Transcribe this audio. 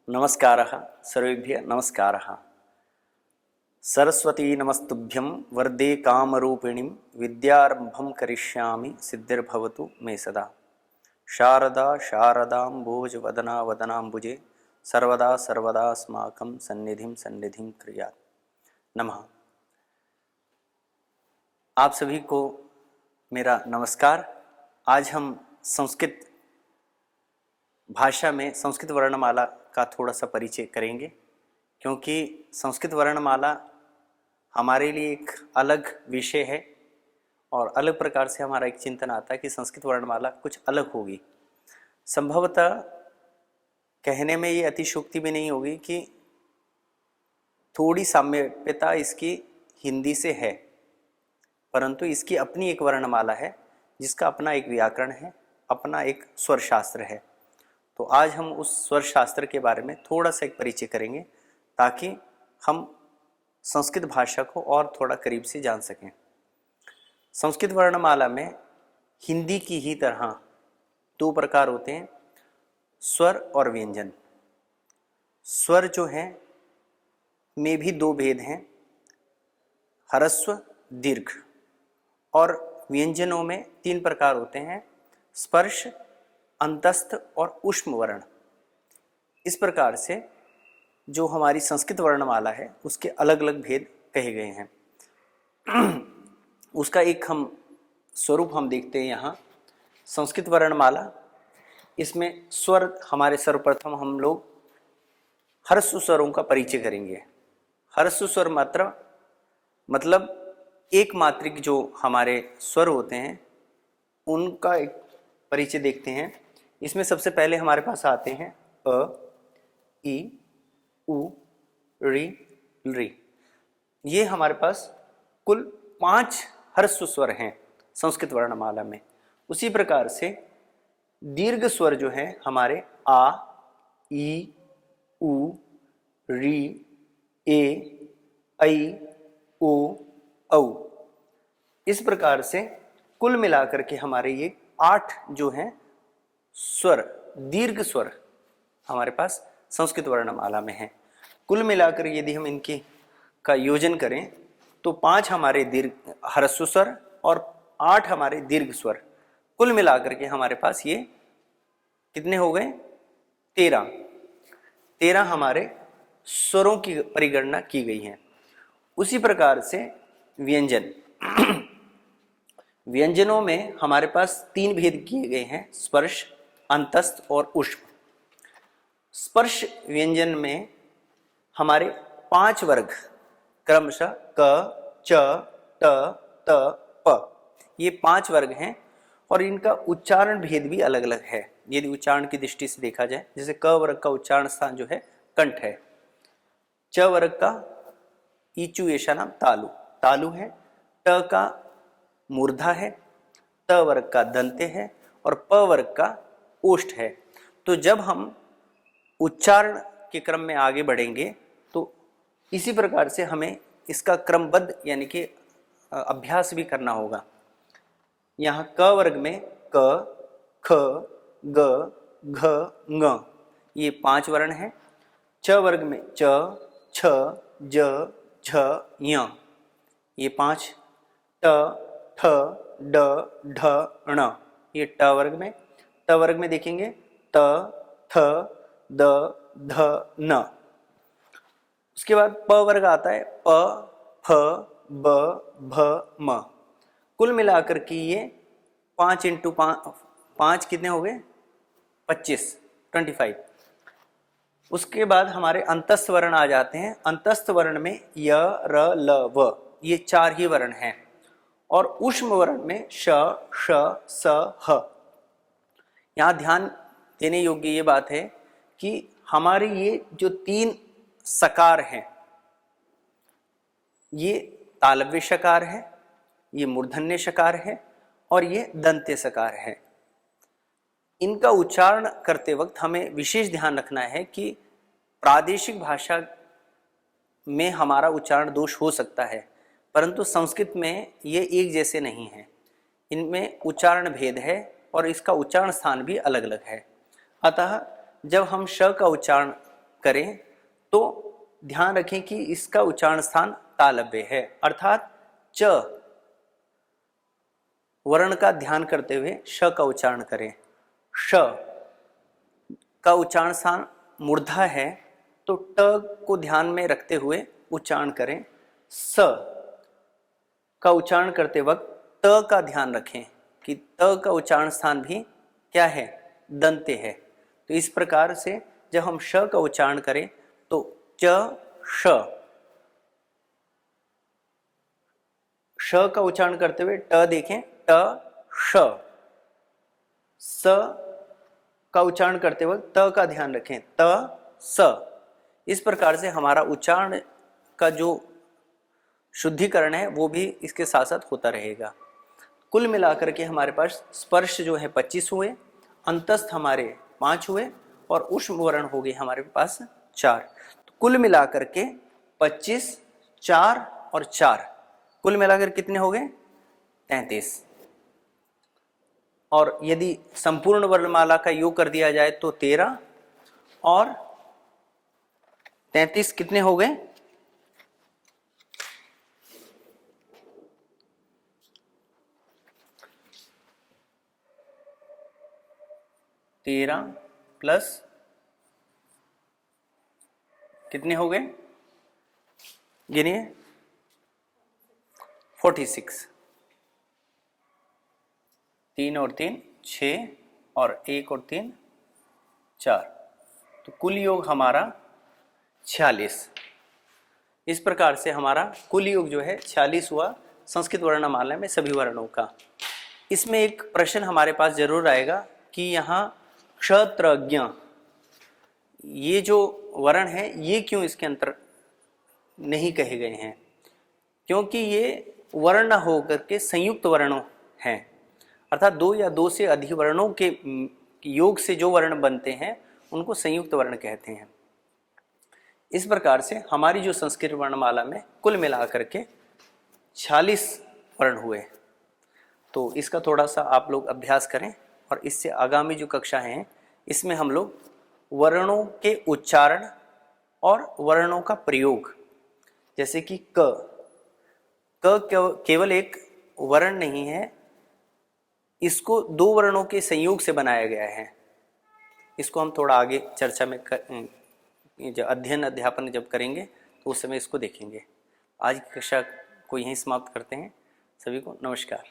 नमस्कारः सर्वेभ्यः नमस्कारः। सरस्वती नमस्तुभ्यं वरदे कामरूपिणीं विद्यारम्भं करिष्यामि सिद्धिर्भवतु मे सदा। शारदा शारदाम्बोजवदना वदनाम्बुजे सर्वदा सर्वदास्माकं सन्निधिं सन्निधिं क्रियात्। नमः। आप सभी को मेरा नमस्कार। आज हम संस्कृत भाषा में संस्कृत वर्णमाला का थोड़ा सा परिचय करेंगे, क्योंकि संस्कृत वर्णमाला हमारे लिए एक अलग विषय है और अलग प्रकार से हमारा एक चिंतन आता है कि संस्कृत वर्णमाला कुछ अलग होगी। संभवतः कहने में ये अतिशयोक्ति भी नहीं होगी कि थोड़ी साम्यता इसकी हिंदी से है, परंतु इसकी अपनी एक वर्णमाला है जिसका अपना एक व्याकरण है, अपना एक स्वर शास्त्र है। तो आज हम उस स्वर शास्त्र के बारे में थोड़ा सा एक परिचय करेंगे ताकि हम संस्कृत भाषा को और थोड़ा करीब से जान सकें। संस्कृत वर्णमाला में हिंदी की ही तरह दो प्रकार होते हैं, स्वर और व्यंजन। स्वर जो हैं में भी दो भेद हैं, ह्रस्व दीर्घ, और व्यंजनों में तीन प्रकार होते हैं, स्पर्श, अंतस्थ और ऊष्म वर्ण। इस प्रकार से जो हमारी संस्कृत वर्णमाला है उसके अलग अलग भेद कहे गए हैं। उसका एक हम स्वरूप हम देखते हैं यहाँ। संस्कृत वर्णमाला, इसमें स्वर हमारे सर्वप्रथम हम लोग ह्रस्व स्वरों का परिचय करेंगे। ह्रस्व स्वर मतलब एक मात्रिक जो हमारे स्वर होते हैं उनका एक परिचय देखते हैं। इसमें सबसे पहले हमारे पास आते हैं अ, ई, उ, ऋ, ऋ। ये हमारे पास कुल 5 ह्रस्व स्वर हैं संस्कृत वर्णमाला में। उसी प्रकार से दीर्घ स्वर जो है हमारे आ, ई, उ, ऋ, ए, ऐ, ओ, औ। इस प्रकार से कुल मिलाकर के हमारे ये 8 जो हैं स्वर, दीर्घ स्वर हमारे पास संस्कृत वर्णमाला में हैं। कुल मिलाकर यदि हम इनके का योजन करें तो 5 हमारे दीर्घ ह्रस्व स्वर और 8 हमारे दीर्घ स्वर, कुल मिलाकर के हमारे पास ये कितने हो गए? 13 हमारे स्वरों की परिगणना की गई है। उसी प्रकार से व्यंजन व्यंजनों में हमारे पास 3 भेद किए गए हैं, स्पर्श, अंतस्थ और ऊष्म। स्पर्श व्यंजन में हमारे 5 वर्ग क्रमशः क, च, ट, त, प, ये 5 वर्ग हैं और इनका उच्चारण भेद भी अलग अलग है। यदि उच्चारण की दृष्टि से देखा जाए, जैसे क वर्ग का उच्चारण स्थान जो है कंठ है, च वर्ग का ईचु ऐसा नाम तालु है, ट का मूर्धा है, त वर्ग का दंते है और प वर्ग का ओष्ठ है। तो जब हम उच्चारण के क्रम में आगे बढ़ेंगे तो इसी प्रकार से हमें इसका क्रमबद्ध यानी कि अभ्यास भी करना होगा। यहाँ क वर्ग में क, ख, ग, घ, ङ, ये 5 वर्ण हैं। च वर्ग में च, छ, ज, झ, ञ, ये 5। ट, ठ, ड, ढ, ण, ये ट वर्ग में। त वर्ग में देखेंगे त, थ, द, ध, न। उसके बाद प वर्ग आता है प, फ, ब, भ, म। कुल मिलाकर के ये 5 × 5 कितने हो गए? 25। उसके बाद हमारे अंतस्थ वर्ण आ जाते हैं। अंतस्थ वर्ण में य, र, ल, व, ये 4 ही वर्ण हैं। और ऊष्म वर्ण में श, श, स, ह। यहाँ ध्यान देने योग्य ये बात है कि हमारे ये जो 3 सकार हैं, ये तालव्य शकार है, ये मूर्धन्य शकार है और ये दंत्य सकार है। इनका उच्चारण करते वक्त हमें विशेष ध्यान रखना है कि प्रादेशिक भाषा में हमारा उच्चारण दोष हो सकता है, परंतु संस्कृत में ये एक जैसे नहीं है। इनमें उच्चारण भेद है और इसका उच्चारण स्थान भी अलग अलग है। अतः जब हम श का उच्चारण करें तो ध्यान रखें कि इसका उच्चारण स्थान तालव्य है, अर्थात च वर्ण का ध्यान करते हुए श का उच्चारण करें। श का उच्चारण स्थान मूर्धा है तो ट को ध्यान में रखते हुए उच्चारण करें। स का उच्चारण करते वक्त त का ध्यान रखें कि त का उच्चारण स्थान भी क्या है, दंत्य है। तो इस प्रकार से जब हम श का उच्चारण करें तो च श, श का उच्चारण करते हुए ट देखें, ट श, स का उच्चारण करते वक्त त का ध्यान रखें, त स। इस प्रकार से हमारा उच्चारण का जो शुद्धिकरण है वो भी इसके साथ साथ होता रहेगा। कुल मिलाकर के हमारे पास स्पर्श जो है 25 हुए, अंतस्थ हमारे 5 हुए और उष्म वर्ण हो गए हमारे पास 4। तो कुल मिलाकर के 25, 4 और 4 कुल मिलाकर कितने हो गए, 33। और यदि संपूर्ण वर्णमाला का योग कर दिया जाए तो 13 और 33 कितने हो गए, 13 प्लस कितने हो गए, गिनिए, 46। 3 और 3 6 और 1 और 3 4, तो कुल योग हमारा 46। इस प्रकार से हमारा कुल योग जो है 46 हुआ संस्कृत वर्णमाला में सभी वर्णों का। इसमें एक प्रश्न हमारे पास जरूर आएगा कि यहाँ क्षत्रज्ञ ये जो वर्ण है ये क्यों इसके अंतर नहीं कहे गए हैं, क्योंकि ये वर्ण न होकर के संयुक्त वर्णों हैं, अर्थात 2 या 2 से अधिक वर्णों के योग से जो वर्ण बनते हैं उनको संयुक्त वर्ण कहते हैं। इस प्रकार से हमारी जो संस्कृत वर्णमाला में कुल मिलाकर के 46 वर्ण हुए। तो इसका थोड़ा सा आप लोग अभ्यास करें और इससे आगामी जो कक्षा हैं इसमें हम लोग वर्णों के उच्चारण और वर्णों का प्रयोग, जैसे कि क केवल एक वर्ण नहीं है, इसको 2 वर्णों के संयोग से बनाया गया है। इसको हम थोड़ा आगे चर्चा में जब अध्यापन जब करेंगे तो उस समय इसको देखेंगे। आज की कक्षा को यहीं समाप्त करते हैं। सभी को नमस्कार।